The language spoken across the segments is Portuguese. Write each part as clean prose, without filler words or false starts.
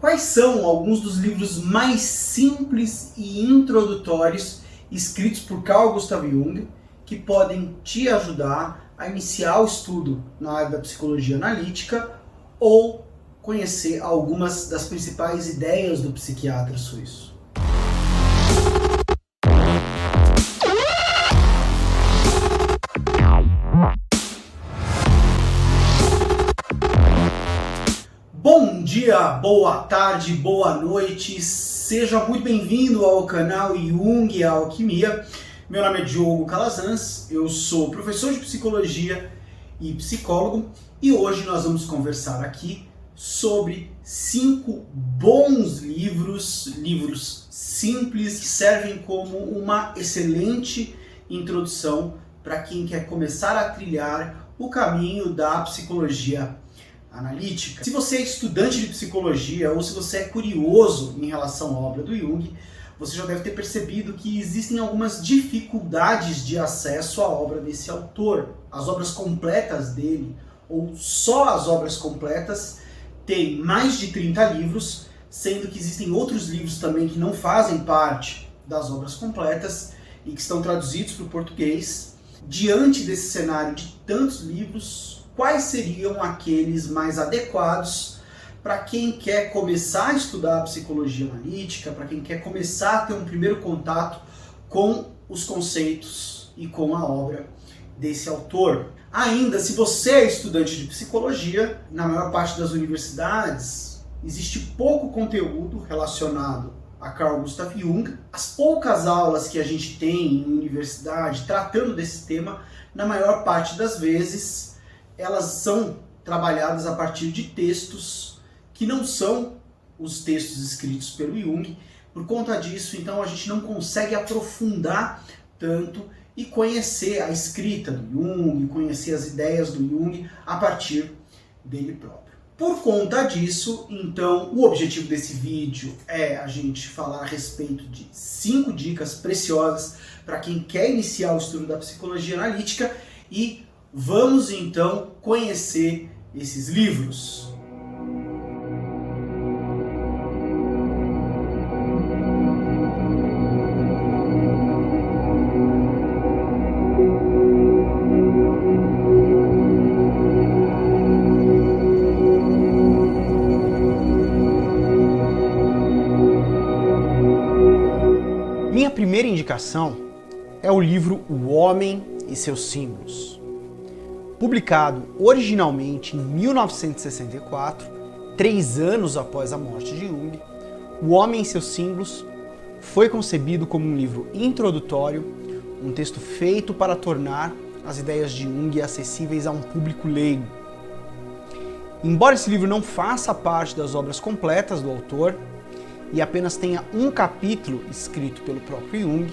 Quais são alguns dos livros mais simples e introdutórios escritos por Carl Gustav Jung que podem te ajudar a iniciar o estudo na área da psicologia analítica ou conhecer algumas das principais ideias do psiquiatra suíço? Bom dia, boa tarde, boa noite, seja muito bem-vindo ao canal Jung e a Alquimia. Meu nome é Diogo Calazans, eu sou professor de psicologia e psicólogo e hoje nós vamos conversar aqui sobre 5 bons livros simples que servem como uma excelente introdução para quem quer começar a trilhar o caminho da psicologia analítica. Se você é estudante de psicologia ou se você é curioso em relação à obra do Jung, você já deve ter percebido que existem algumas dificuldades de acesso à obra desse autor. As obras completas dele, ou só as obras completas, têm mais de 30 livros, sendo que existem outros livros também que não fazem parte das obras completas e que estão traduzidos para o português. Diante desse cenário de tantos livros, quais seriam aqueles mais adequados para quem quer começar a estudar a psicologia analítica, para quem quer começar a ter um primeiro contato com os conceitos e com a obra desse autor? Ainda, se você é estudante de psicologia, na maior parte das universidades existe pouco conteúdo relacionado a Carl Gustav Jung. As poucas aulas que a gente tem em universidade tratando desse tema, na maior parte das vezes, elas são trabalhadas a partir de textos que não são os textos escritos pelo Jung. Por conta disso, então, a gente não consegue aprofundar tanto e conhecer a escrita do Jung, conhecer as ideias do Jung a partir dele próprio. Por conta disso, então, o objetivo desse vídeo é a gente falar a respeito de 5 dicas preciosas para quem quer iniciar o estudo da psicologia analítica e vamos então conhecer esses livros. Minha primeira indicação é o livro O Homem e seus Símbolos. Publicado originalmente em 1964, 3 anos após a morte de Jung, O Homem e seus Símbolos foi concebido como um livro introdutório, um texto feito para tornar as ideias de Jung acessíveis a um público leigo. Embora esse livro não faça parte das obras completas do autor e apenas tenha um capítulo escrito pelo próprio Jung,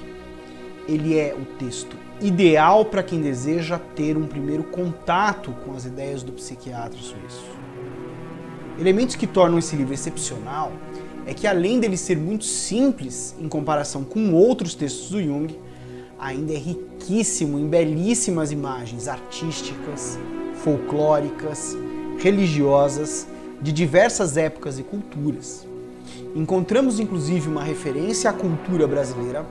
ele é o texto ideal para quem deseja ter um primeiro contato com as ideias do psiquiatra suíço. Elementos que tornam esse livro excepcional é que, além dele ser muito simples em comparação com outros textos do Jung, ainda é riquíssimo em belíssimas imagens artísticas, folclóricas, religiosas, de diversas épocas e culturas. Encontramos inclusive uma referência à cultura brasileira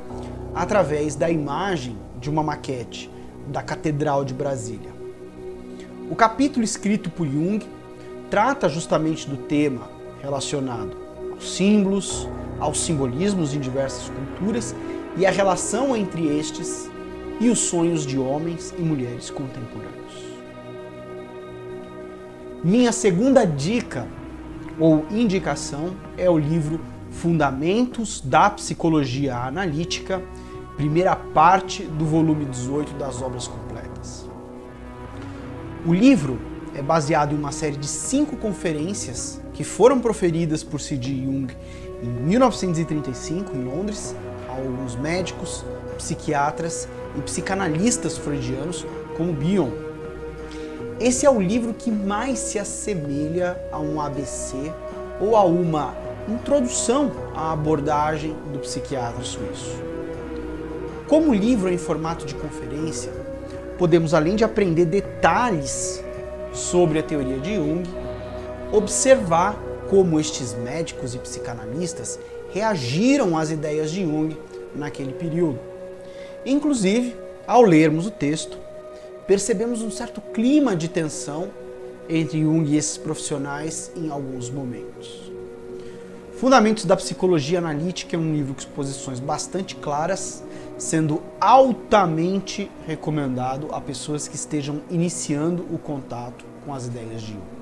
através da imagem de uma maquete da Catedral de Brasília. O capítulo escrito por Jung trata justamente do tema relacionado aos símbolos, aos simbolismos em diversas culturas e a relação entre estes e os sonhos de homens e mulheres contemporâneos. Minha segunda dica ou indicação é o livro Fundamentos da Psicologia Analítica, primeira parte do volume 18 das obras completas. O livro é baseado em uma série de 5 conferências que foram proferidas por C.G. Jung em 1935 em Londres a alguns médicos, psiquiatras e psicanalistas freudianos como Bion. Esse é o livro que mais se assemelha a um ABC ou a uma introdução à abordagem do psiquiatra suíço. Como o livro é em formato de conferência, podemos, além de aprender detalhes sobre a teoria de Jung, observar como estes médicos e psicanalistas reagiram às ideias de Jung naquele período. Inclusive, ao lermos o texto, percebemos um certo clima de tensão entre Jung e esses profissionais em alguns momentos. Fundamentos da Psicologia Analítica é um livro com exposições bastante claras, sendo altamente recomendado a pessoas que estejam iniciando o contato com as ideias de Jung.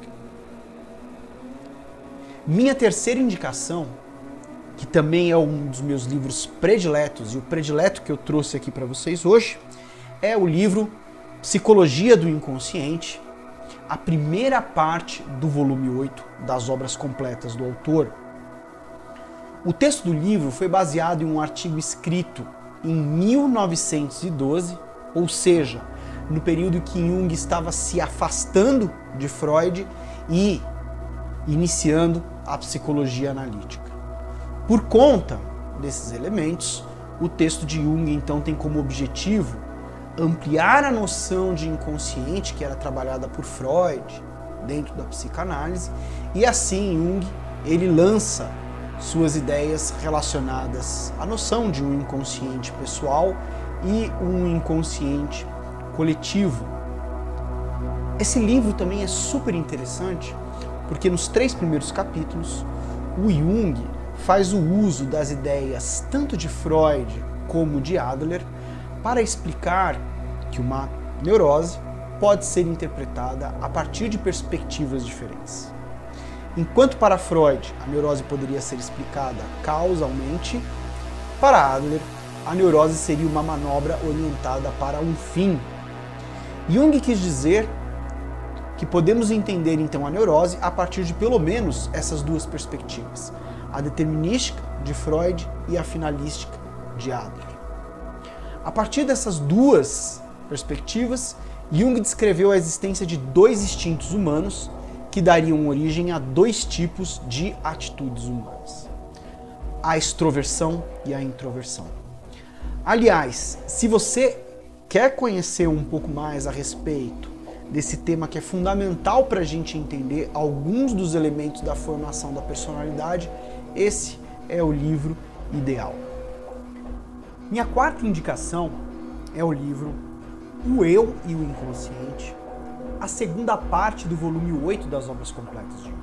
Minha terceira indicação, que também é um dos meus livros prediletos e o predileto que eu trouxe aqui para vocês hoje, é o livro Psicologia do Inconsciente, a primeira parte do volume 8 das obras completas do autor. O texto do livro foi baseado em um artigo escrito em 1912, ou seja, no período que Jung estava se afastando de Freud e iniciando a psicologia analítica. Por conta desses elementos, o texto de Jung então tem como objetivo ampliar a noção de inconsciente que era trabalhada por Freud dentro da psicanálise, e assim Jung ele lança suas ideias relacionadas à noção de um inconsciente pessoal e um inconsciente coletivo. Esse livro também é super interessante porque nos 3 primeiros capítulos o Jung faz o uso das ideias tanto de Freud como de Adler para explicar que uma neurose pode ser interpretada a partir de perspectivas diferentes. Enquanto para Freud a neurose poderia ser explicada causalmente, para Adler a neurose seria uma manobra orientada para um fim. Jung quis dizer que podemos entender então a neurose a partir de pelo menos essas duas perspectivas, a determinística de Freud e a finalística de Adler. A partir dessas duas perspectivas, Jung descreveu a existência de 2 instintos humanos que dariam origem a 2 tipos de atitudes humanas: a extroversão e a introversão. Aliás, se você quer conhecer um pouco mais a respeito desse tema que é fundamental para a gente entender alguns dos elementos da formação da personalidade, esse é o livro ideal. Minha quarta indicação é o livro O Eu e o Inconsciente, a segunda parte do volume 8 das obras completas de Jung.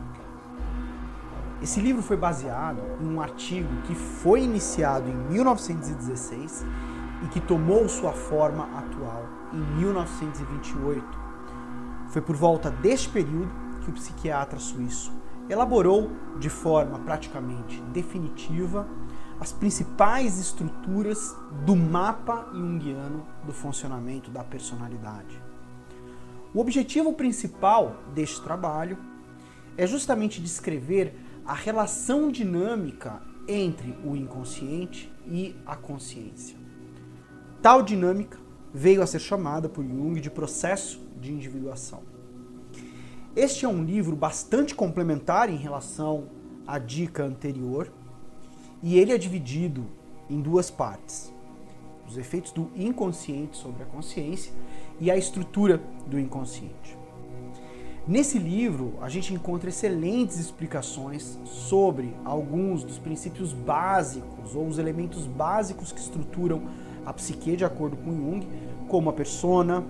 Esse livro foi baseado em um artigo que foi iniciado em 1916 e que tomou sua forma atual em 1928. Foi por volta deste período que o psiquiatra suíço elaborou de forma praticamente definitiva as principais estruturas do mapa junguiano do funcionamento da personalidade. O objetivo principal deste trabalho é justamente descrever a relação dinâmica entre o inconsciente e a consciência. Tal dinâmica veio a ser chamada por Jung de processo de individuação. Este é um livro bastante complementar em relação à dica anterior, e ele é dividido em 2 partes: os efeitos do inconsciente sobre a consciência e a estrutura do inconsciente. Nesse livro, a gente encontra excelentes explicações sobre alguns dos princípios básicos ou os elementos básicos que estruturam a psique de acordo com Jung, como a persona,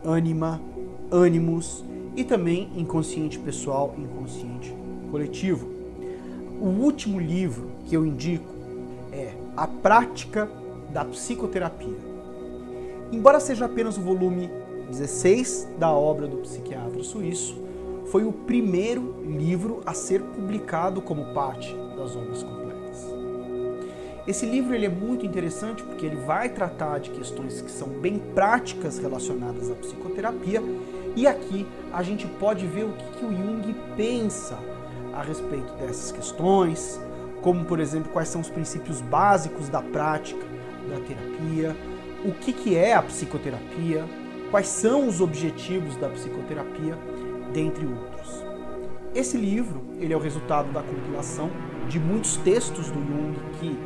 ânima, ânimos e também inconsciente pessoal e inconsciente coletivo. O último livro que eu indico é A Prática da Psicoterapia. Embora seja apenas o volume 16 da obra do psiquiatra suíço, foi o primeiro livro a ser publicado como parte das obras completas. Esse livro ele é muito interessante porque ele vai tratar de questões que são bem práticas relacionadas à psicoterapia, e aqui a gente pode ver o que o Jung pensa a respeito dessas questões, como, por exemplo, quais são os princípios básicos da prática da terapia, o que é a psicoterapia, quais são os objetivos da psicoterapia, dentre outros. Esse livro ele é o resultado da compilação de muitos textos do Jung que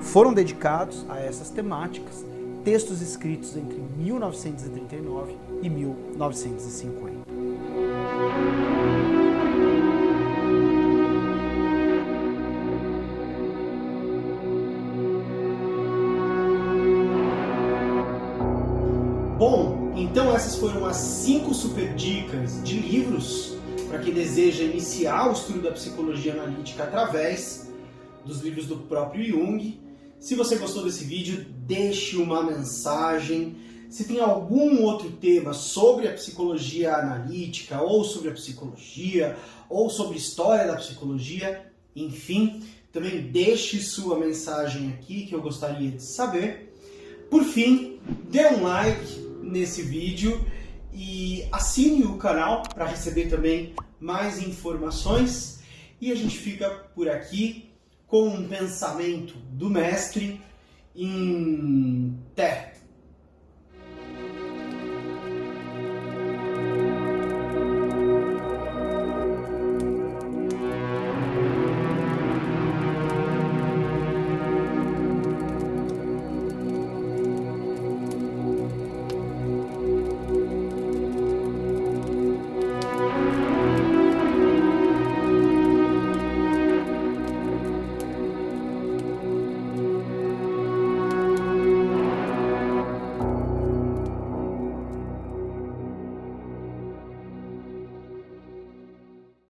foram dedicados a essas temáticas, textos escritos entre 1939 e 1950. Então essas foram as 5 super dicas de livros para quem deseja iniciar o estudo da psicologia analítica através dos livros do próprio Jung. Se você gostou desse vídeo, deixe uma mensagem. Se tem algum outro tema sobre a psicologia analítica, ou sobre a psicologia, ou sobre história da psicologia, enfim, também deixe sua mensagem aqui que eu gostaria de saber. Por fim, dê um like nesse vídeo e assine o canal para receber também mais informações. E a gente fica por aqui com um pensamento do mestre em Té.